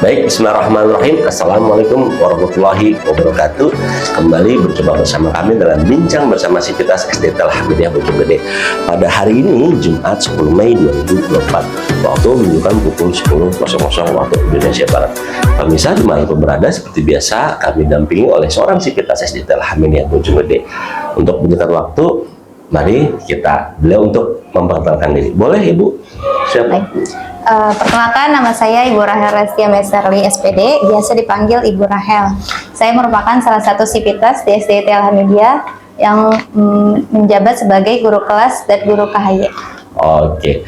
Baik, bismillahirrahmanirrahim. Assalamualaikum warahmatullahi wabarakatuh. Kembali berjumpa bersama kami dalam Bincang Bersama Sivitas SDT Alhamidiyah Bojonggede. Pada hari ini, Jumat 10 Mei 2024, waktu menunjukkan pukul 10.00 waktu Indonesia Barat. Pemirsa dimanapun berada, seperti biasa, kami dampingi oleh seorang Sivitas SDT Alhamidiyah Bojonggede. Untuk menyingkat waktu, mari kita beliau untuk memperkenalkan diri. Boleh, Ibu? Siapa? Perkenalkan, nama saya Ibu Rahel Restia Meserli SPD, biasa dipanggil Ibu Rahel. Saya merupakan salah satu sivitas di SDT Alhamidiyah yang menjabat sebagai guru kelas dan guru KHY. Oke,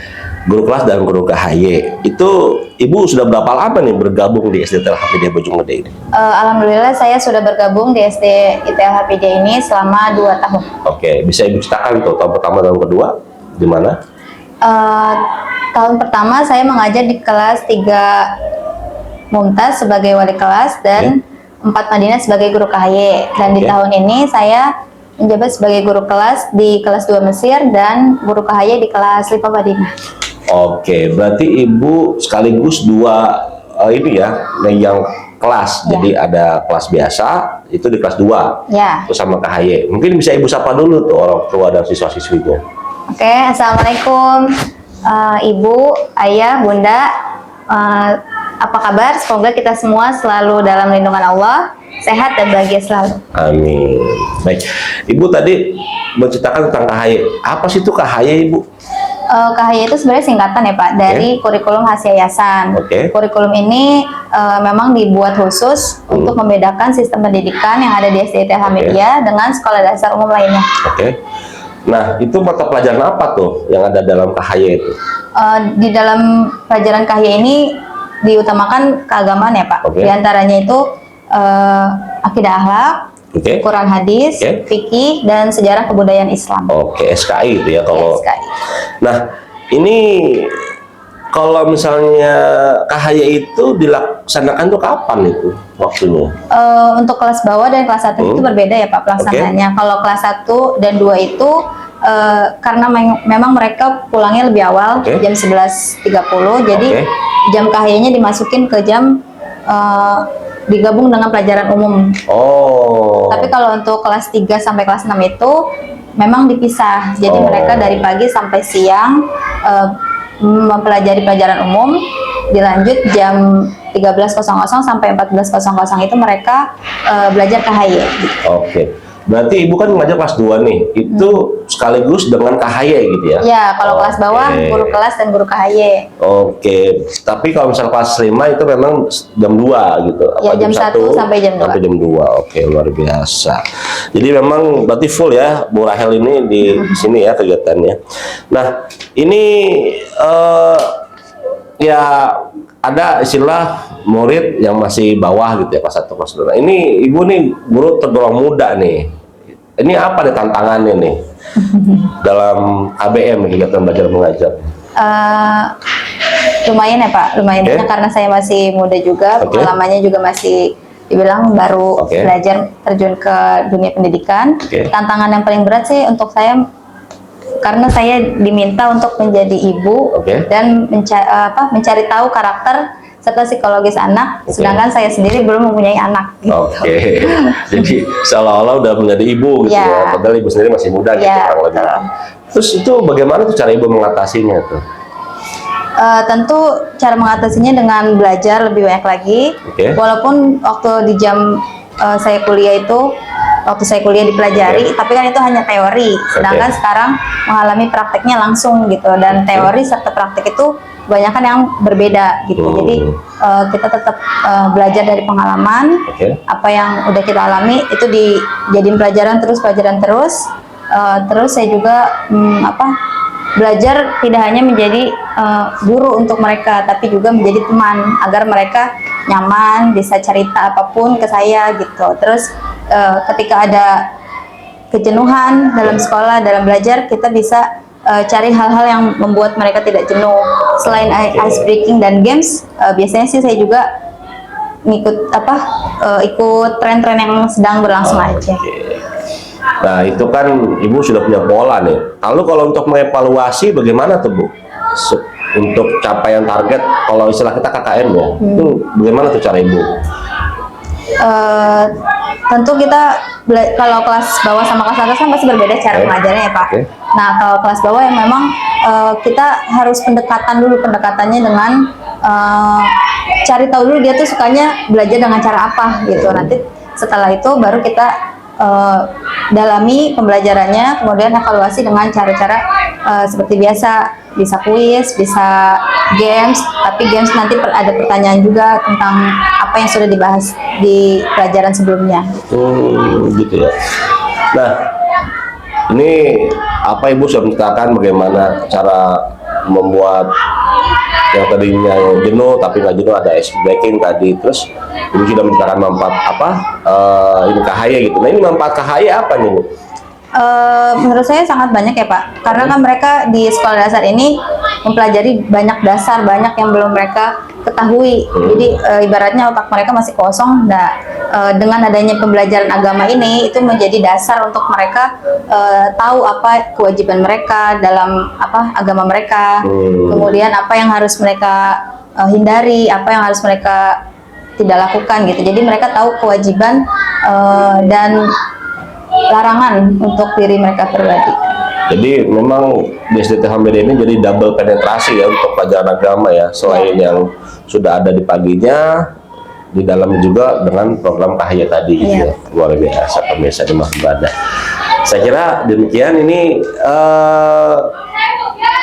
guru kelas dan guru KHY. Itu Ibu sudah berapa lama nih bergabung di SDT Alhamidiyah Bojonggede ini? Alhamdulillah saya sudah bergabung di SDT Alhamidiyah ini selama 2 tahun. Oke, bisa Ibu ceritakan tuh tahun pertama, tahun kedua di mana? Tahun pertama saya mengajar di kelas 3 Mumtaz sebagai wali kelas dan 4 Madinah sebagai guru KHY. Dan di tahun ini saya menjabat sebagai guru kelas di kelas 2 Mesir dan guru KHY di kelas 5 Madinah. Oke, berarti Ibu sekaligus dua ini ya, yang kelas. Jadi ada kelas biasa, itu di kelas 2. Ya. Terus sama KHY. Mungkin bisa Ibu sapa dulu tuh orang tua dan siswa-siswinya. Oke, Assalamualaikum Ibu, Ayah, Bunda, apa kabar? Semoga kita semua selalu dalam lindungan Allah, sehat dan bahagia selalu. Amin. Baik, Ibu tadi menceritakan tentang KHY. Apa sih itu KHY, Ibu? KHY itu sebenarnya singkatan ya Pak, dari kurikulum khas yayasan. Kurikulum ini memang dibuat khusus untuk membedakan sistem pendidikan yang ada di SDT Alhamidiyah dengan sekolah dasar umum lainnya. Nah, itu mata pelajaran apa tuh yang ada dalam KHY itu? Di dalam pelajaran KHY ini diutamakan keagamaan ya Pak. Di antaranya itu akidah akhlak, Quran hadis, fikih, dan sejarah kebudayaan Islam. SKI itu ya kalau. SKI. Nah, ini kalau misalnya KHY itu dilaksanakan tuh kapan itu waktunya? Untuk kelas bawah dan kelas 1 itu berbeda ya Pak pelaksanaannya. Kalau kelas 1 dan 2 itu karena memang mereka pulangnya lebih awal, jam 11.30, jadi jam KHY-nya dimasukin ke jam digabung dengan pelajaran umum. Tapi kalau untuk kelas 3 sampai kelas 6 itu memang dipisah. Jadi mereka dari pagi sampai siang mempelajari pelajaran umum, dilanjut jam 13.00 sampai 14.00 itu mereka belajar KHY. Berarti Ibu kan mengajar kelas 2 nih, itu sekaligus dengan KHY gitu ya? Ya, kalau kelas bawah guru kelas dan guru KHY. Tapi kalau misalnya kelas 5 itu memang jam 2 gitu? Ya, jam 1 sampai jam 2. Sampai jam 2, luar biasa. Jadi memang berarti full ya Bu Rahel ini di sini ya kegiatannya. Nah, ini ya ada istilah murid yang masih bawah gitu ya, kelas 1, kelas 2. Nah, ini Ibu nih guru tergolong muda nih. Ini apa nih tantangannya nih dalam ABM kegiatan belajar mengajar? Lumayan ya Pak, lumayan banyak karena saya masih muda juga, pengalamannya juga masih dibilang baru belajar terjun ke dunia pendidikan. Tantangan yang paling berat sih untuk saya karena saya diminta untuk menjadi ibu dan mencari tahu karakter serta psikologis anak, sedangkan saya sendiri belum mempunyai anak. Jadi seolah-olah udah menjadi ibu gitu ya, padahal Ibu sendiri masih muda gitu kurang lebih. Terus itu bagaimana tuh cara Ibu mengatasinya tuh? Tentu cara mengatasinya dengan belajar lebih banyak lagi. Walaupun waktu di jam saya kuliah itu, waktu saya kuliah dipelajari, tapi kan itu hanya teori. Sedangkan sekarang mengalami prakteknya langsung gitu, dan teori serta praktek itu kebanyakan yang berbeda gitu. Jadi kita tetap belajar dari pengalaman, apa yang udah kita alami itu dijadiin pelajaran terus. Terus saya juga belajar tidak hanya menjadi guru untuk mereka, tapi juga menjadi teman agar mereka nyaman, bisa cerita apapun ke saya gitu. Terus ketika ada kejenuhan dalam sekolah, dalam belajar, kita bisa cari hal-hal yang membuat mereka tidak jenuh. Selain ice breaking dan games, biasanya sih saya juga ngikut ikut tren-tren yang sedang berlangsung aja. Nah, itu kan Ibu sudah punya pola nih. Lalu kalau untuk mengevaluasi bagaimana tuh Bu? untuk capaian target, kalau istilah kita KKM ya, itu bagaimana tuh cara Ibu? Tentu kita kalau kelas bawah sama kelas atas kan pasti berbeda cara mengajarnya ya Pak. Nah kalau kelas bawah yang memang kita harus pendekatannya dengan cari tahu dulu dia tuh sukanya belajar dengan cara apa gitu. Nanti setelah itu baru kita dalami pembelajarannya, kemudian evaluasi dengan cara-cara seperti biasa, bisa kuis, bisa games, tapi games nanti ada pertanyaan juga tentang apa yang sudah dibahas di pelajaran sebelumnya. Gitu ya. Nah, ini apa Ibu sudah menceritakan bagaimana cara membuat yang tadinya jenuh tapi nggak jenuh, ada ice breaking tadi, terus Ibu sudah menceritakan manfaat apa ini KHY gitu. Nah ini manfaat KHY apa nih Bu? Menurut saya sangat banyak ya Pak, karena kan mereka di sekolah dasar ini mempelajari banyak dasar, banyak yang belum mereka ketahui. Jadi ibaratnya otak mereka masih kosong. Nah, dengan adanya pembelajaran agama ini itu menjadi dasar untuk mereka tahu apa kewajiban mereka dalam agama mereka. Kemudian apa yang harus mereka hindari, apa yang harus mereka tidak lakukan gitu. Jadi mereka tahu kewajiban dan larangan untuk diri mereka pribadi. Jadi memang di SDT Hamidiah ini jadi double penetrasi ya untuk pelajaran agama ya, selain yang sudah ada di paginya, di dalam juga dengan program KHY tadi gitu ya. Luar biasa pemirsa di Rumah Ibadah. Saya kira demikian. Ini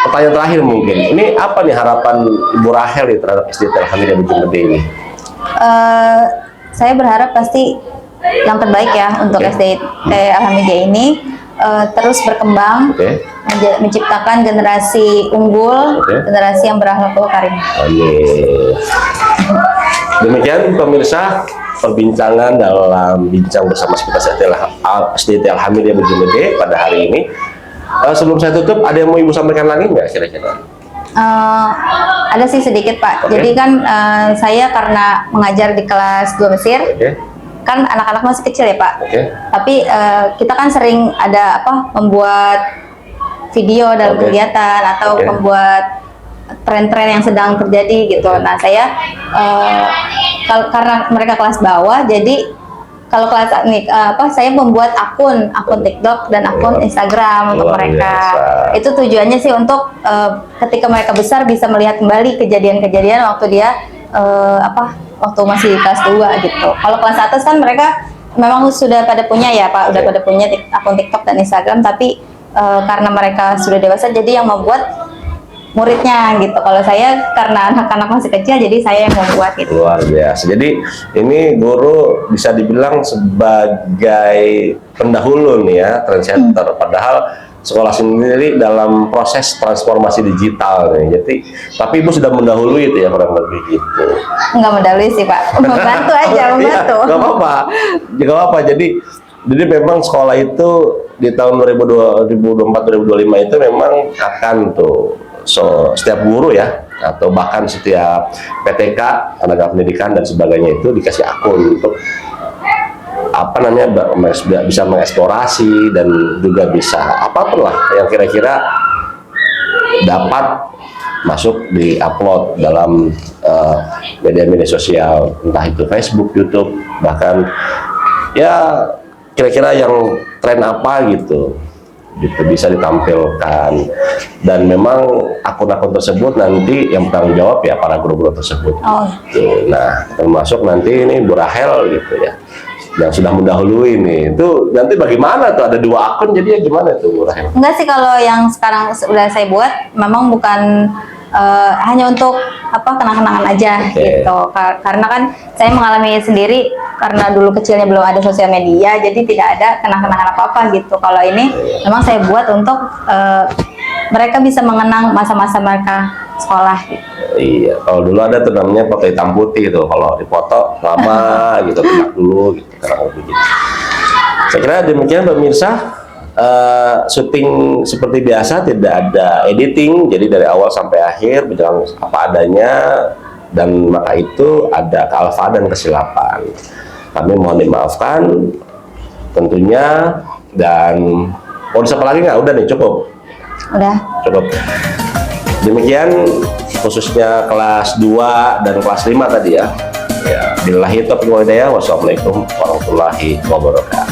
pertanyaan terakhir mungkin. Ini apa nih harapan Ibu Rahel nih terhadap SDT Hamidiah Bojonggede ini? Saya berharap pasti yang terbaik ya untuk SDT Alhamidiyah ini terus berkembang, menciptakan generasi unggul, generasi yang berakhlakul karim. Amin. Demikian pemirsa perbincangan dalam bincang bersama SDT Alhamidiyah Bojonggede pada hari ini. Sebelum saya tutup, ada yang mau Ibu sampaikan lagi nggak kira-kira? Ada sih sedikit Pak. Jadi kan saya karena mengajar di kelas 2 Mesir, kan anak-anak masih kecil ya Pak. Tapi kita kan sering ada membuat video dalam kegiatan atau membuat tren-tren yang sedang terjadi gitu. Nah saya karena mereka kelas bawah, jadi kalau kelas ini saya membuat akun TikTok dan akun Instagram untuk mereka. Itu tujuannya sih untuk ketika mereka besar bisa melihat kembali kejadian-kejadian waktu dia waktu masih kelas 2 gitu. Kalau kelas atas kan mereka memang sudah pada punya ya Pak, udah pada punya akun TikTok dan Instagram, tapi karena mereka sudah dewasa jadi yang membuat muridnya gitu. Kalau saya karena anak-anak masih kecil jadi saya yang membuat gitu. Luar biasa. Jadi ini guru bisa dibilang sebagai pendahulu nih ya, trendsetter. Padahal sekolah sendiri dalam proses transformasi digital nih. Jadi tapi Ibu sudah mendahului itu ya kurang lebih gitu. Enggak mendahului sih Pak, membantu aja, membantu. Gak apa-apa, gak apa-apa. Jadi memang sekolah itu di tahun 2024-2025 itu memang akan setiap guru ya, atau bahkan setiap PTK, tenaga pendidikan dan sebagainya itu dikasih akun untuk bisa mengeksplorasi dan juga bisa apapun lah yang kira-kira dapat masuk di upload dalam media-media sosial, entah itu Facebook, YouTube, bahkan ya kira-kira yang tren apa gitu bisa ditampilkan. Dan memang akun-akun tersebut nanti yang bertanggung jawab ya para guru-guru tersebut. Nah termasuk nanti ini Bu Rahel gitu ya, yang sudah mendahului nih. Itu nanti bagaimana tuh, ada 2 akun jadi ya gimana tuh Bu Rahel? Enggak sih, kalau yang sekarang sudah saya buat memang bukan hanya untuk kenang-kenangan aja gitu. Karena kan saya mengalami sendiri, karena dulu kecilnya belum ada sosial media, jadi tidak ada kenang-kenangan apa-apa gitu. Kalau ini memang saya buat untuk mereka bisa mengenang masa-masa mereka sekolah gitu. Iya, kalau dulu ada tuh namanya foto hitam putih tuh, kalau dipoto lama gitu, tegak dulu gitu, kurang lebih gitu. Saya kira demikian pemirsa. Syuting seperti biasa, tidak ada editing, jadi dari awal sampai akhir berjalan apa adanya, dan maka itu ada kealfaan dan kesilapan. Kami mohon dimaafkan tentunya. Dan mau disapa lagi nggak? Udah nih, cukup. Udah. Cukup. Demikian khususnya kelas 2 dan kelas 5 tadi ya. Ya, billahi taufiq wal hidayah. Wassalamualaikum warahmatullahi wabarakatuh.